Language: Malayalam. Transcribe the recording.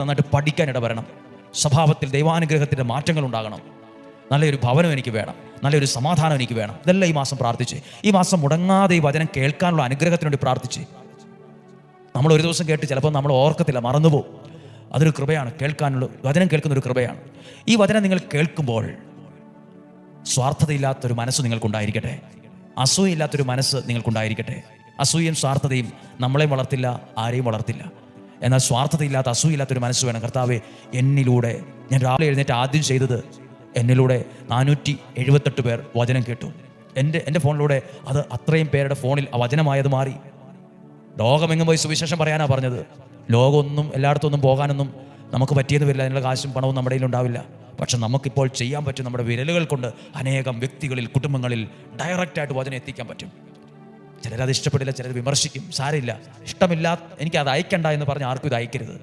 നന്നായിട്ട് പഠിക്കാൻ ഇടവരണം. സ്വഭാവത്തിൽ ദൈവാനുഗ്രഹത്തിൻ്റെ മാറ്റങ്ങൾ ഉണ്ടാകണം. നല്ലൊരു ഭവനം എനിക്ക് വേണം, നല്ലൊരു സമാധാനം എനിക്ക് വേണം. ഇതെല്ലാം ഈ മാസം പ്രാർത്ഥിച്ച്, ഈ മാസം മുടങ്ങാതെ ഈ വചനം കേൾക്കാനുള്ള അനുഗ്രഹത്തിന് വേണ്ടി പ്രാർത്ഥിച്ച്. നമ്മൾ ഒരു ദിവസം കേട്ട് ചിലപ്പോൾ നമ്മൾ ഓർക്കത്തില്ല, മറന്നുപോകും. അതൊരു കൃപയാണ്. കേൾക്കാനുള്ള വചനം കേൾക്കുന്നൊരു കൃപയാണ്. ഈ വചനം നിങ്ങൾ കേൾക്കുമ്പോൾ സ്വാർത്ഥതയില്ലാത്തൊരു മനസ്സ് നിങ്ങൾക്കുണ്ടായിരിക്കട്ടെ. അസൂയയില്ലാത്തൊരു മനസ്സ് നിങ്ങൾക്കുണ്ടായിരിക്കട്ടെ. അസൂയയും സ്വാർത്ഥതയും നമ്മളെ വളർത്തില്ല, ആരെയും വളർത്തില്ല. എന്നാൽ സ്വാർത്ഥതയില്ലാത്ത, അസൂയയില്ലാത്തൊരു മനസ്സ് വേണം. കർത്താവേ, എന്നിലൂടെ, ഞാൻ രാവിലെ എഴുന്നേറ്റ് ആദ്യം ചെയ്തത്, എന്നിലൂടെ 478 പേർ വചനം കേട്ടു. എൻ്റെ ഫോണിലൂടെ അത് അത്രയും പേരുടെ ഫോണിൽ ആ വചനമായത് മാറി. ലോകമെങ്ങും പോയി സുവിശേഷം പറയാനാണ് പറഞ്ഞത്. ലോകമൊന്നും എല്ലായിടത്തൊന്നും പോകാനൊന്നും നമുക്ക് പറ്റിയെന്ന് വരില്ല. അതിനുള്ള കാശും പണവും നമ്മുടെ കയ്യിൽ ഉണ്ടാവില്ല. പക്ഷെ നമുക്കിപ്പോൾ ചെയ്യാൻ പറ്റും, നമ്മുടെ വിരലുകൾ കൊണ്ട് അനേകം വ്യക്തികളിൽ, കുടുംബങ്ങളിൽ ഡയറക്റ്റായിട്ട് വചനം എത്തിക്കാൻ പറ്റും. ചിലരത് ഇഷ്ടപ്പെടില്ല, ചിലർ വിമർശിക്കും. സാരമില്ല, ഇഷ്ടമില്ല, എനിക്കത് അയക്കണ്ട എന്ന് പറഞ്ഞ് ആർക്കും ഇത് അയക്കരുത്.